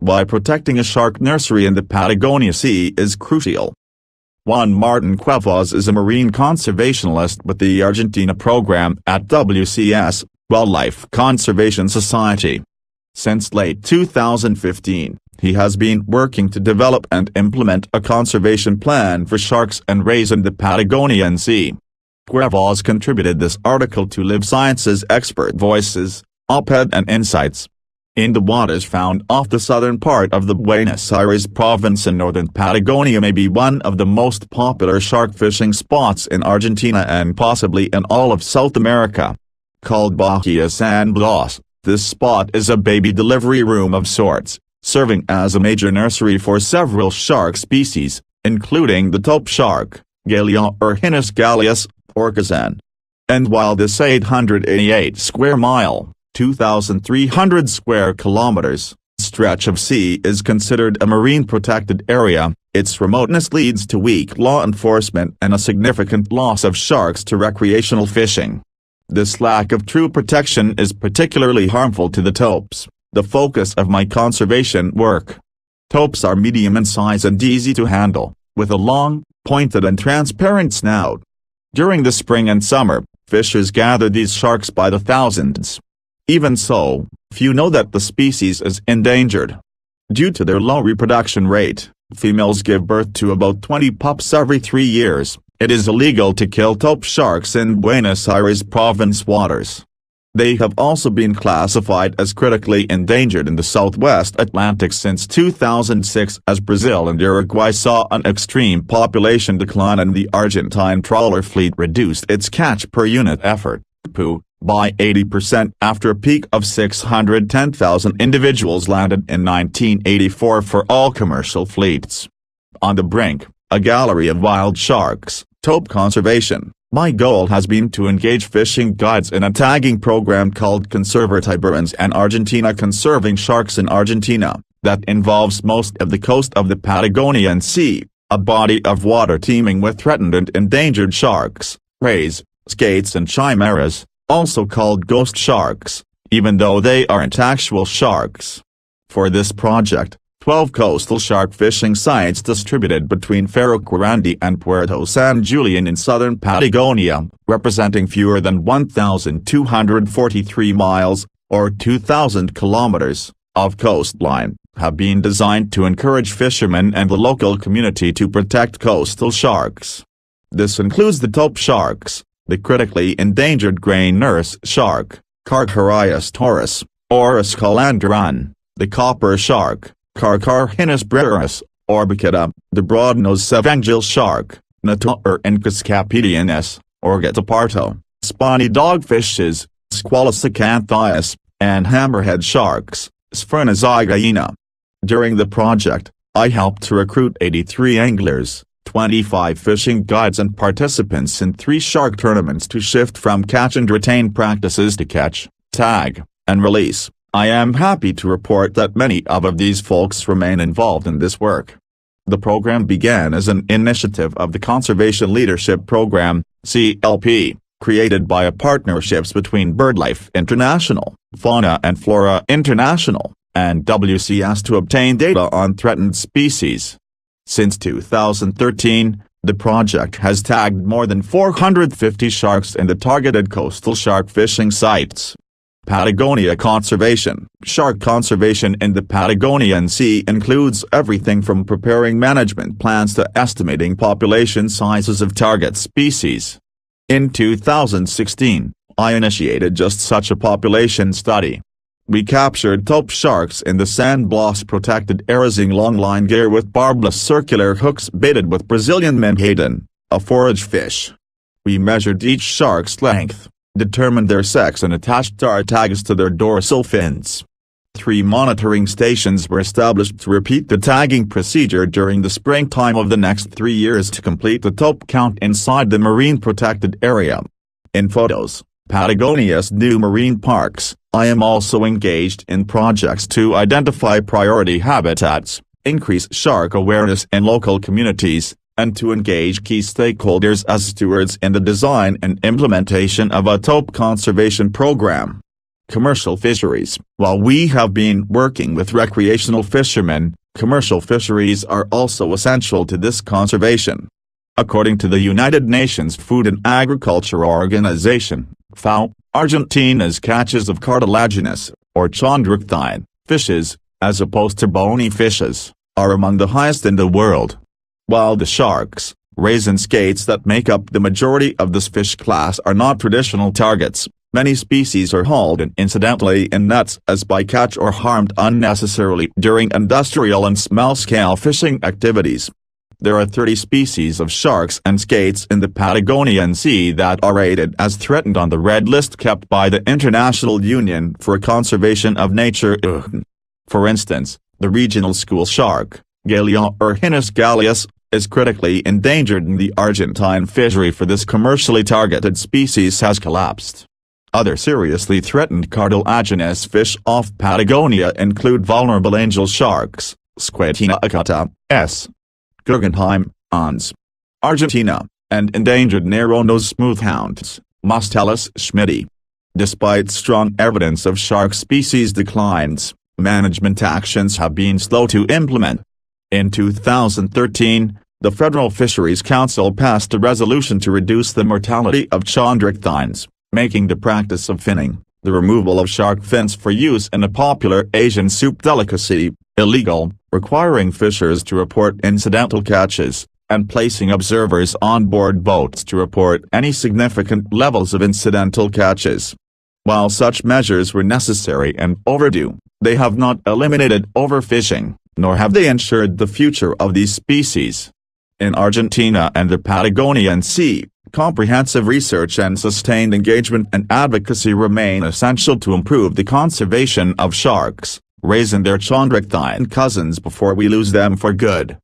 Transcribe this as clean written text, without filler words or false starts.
why protecting a shark nursery in the Patagonia Sea is crucial. Juan Martin Cuevas is a marine conservationist with the Argentina program at WCS, Wildlife Conservation Society. Since late 2015, he has been working to develop and implement a conservation plan for sharks and rays in the Patagonian Sea. Cuevas contributed this article to Live Science's Expert Voices, op-ed and Insights. In the waters found off the southern part of the Buenos Aires province in northern Patagonia may be one of the most popular shark fishing spots in Argentina and possibly in all of South America. Called Bahia San Blas, this spot is a baby delivery room of sorts, serving as a major nursery for several shark species, including the taupe shark, Galeorhinus galeus, orcazan. And while this 888 square mile, 2,300 square kilometers, stretch of sea is considered a marine protected area, its remoteness leads to weak law enforcement and a significant loss of sharks to recreational fishing. This lack of true protection is particularly harmful to the taupes, the focus of my conservation work. Taupes are medium in size and easy to handle, with a long, pointed and transparent snout. During the spring and summer, fishers gather these sharks by the thousands. Even so, few know that the species is endangered. Due to their low reproduction rate, females give birth to about 20 pups every 3 years. It is illegal to kill taupe sharks in Buenos Aires province waters. They have also been classified as critically endangered in the southwest Atlantic since 2006 as Brazil and Uruguay saw an extreme population decline and the Argentine trawler fleet reduced its catch per unit effort, PU, by 80% after a peak of 610,000 individuals landed in 1984 for all commercial fleets. On the brink, a gallery of wild sharks, taupe conservation. My goal has been to engage fishing guides in a tagging program called Conservativos and Argentina Conserving Sharks in Argentina, that involves most of the coast of the Patagonian Sea, a body of water teeming with threatened and endangered sharks, rays, skates and chimeras, also called ghost sharks, even though they aren't actual sharks. For this project, 12 coastal shark fishing sites distributed between Ferrocarril and Puerto San Julian in southern Patagonia, representing fewer than 1,243 miles, or 2,000 kilometers, of coastline, have been designed to encourage fishermen and the local community to protect coastal sharks. This includes the taupe sharks, the critically endangered gray nurse shark, Carcharias taurus, Orus calandron, the copper shark, Carcharhinus brevis, orbicida, the broad-nosed Sevangel shark, Natorencus capitianus, Orgatoparto, spawny dogfishes, Squalus acanthias, and hammerhead sharks, Sphyrnozygaena. During the project, I helped to recruit 83 anglers, 25 fishing guides and participants in 3 shark tournaments to shift from catch and retain practices to catch, tag, and release. I am happy to report that many of these folks remain involved in this work. The program began as an initiative of the Conservation Leadership Program, CLP, created by a partnerships between BirdLife International, Fauna and Flora International, and WCS to obtain data on threatened species. Since 2013, the project has tagged more than 450 sharks in the targeted coastal shark fishing sites. Patagonia Conservation. Shark conservation in the Patagonian Sea includes everything from preparing management plans to estimating population sizes of target species. In 2016, I initiated just such a population study. We captured taupe sharks in the San Blas protected areas in longline gear with barbless circular hooks baited with Brazilian menhaden, a forage fish. We measured each shark's length, determined their sex and attached our tags to their dorsal fins. 3 monitoring stations were established to repeat the tagging procedure during the springtime of the next 3 years to complete the taupe count inside the marine protected area. In photos, Patagonia's new marine parks, I am also engaged in projects to identify priority habitats, increase shark awareness in local communities, and to engage key stakeholders as stewards in the design and implementation of a taupe conservation program. Commercial fisheries. While we have been working with recreational fishermen, commercial fisheries are also essential to this conservation. According to the United Nations Food and Agriculture Organization, FAO, Argentina's catches of cartilaginous, or chondrichthyine, fishes, as opposed to bony fishes, are among the highest in the world. While the sharks, rays and skates that make up the majority of this fish class are not traditional targets, many species are hauled in incidentally in nets as bycatch or harmed unnecessarily during industrial and small-scale fishing activities. There are 30 species of sharks and skates in the Patagonian Sea that are rated as threatened on the red list kept by the International Union for Conservation of Nature. For instance, the regional school shark, Galea urhinus galeus, is critically endangered and the Argentine fishery for this commercially targeted species has collapsed. Other seriously threatened cartilaginous fish off Patagonia include vulnerable angel sharks, Squatina acata, S. Guggenheim, Ons. Argentina, and endangered narrow-nosed smoothhounds, Mustellus schmidti. Despite strong evidence of shark species declines, management actions have been slow to implement. In 2013, the Federal Fisheries Council passed a resolution to reduce the mortality of chondrichthyines, making the practice of finning, the removal of shark fins for use in a popular Asian soup delicacy, illegal, requiring fishers to report incidental catches, and placing observers on board boats to report any significant levels of incidental catches. While such measures were necessary and overdue, they have not eliminated overfishing, nor have they ensured the future of these species. In Argentina and the Patagonian Sea, comprehensive research and sustained engagement and advocacy remain essential to improve the conservation of sharks, rays and their chondrichthyine cousins before we lose them for good.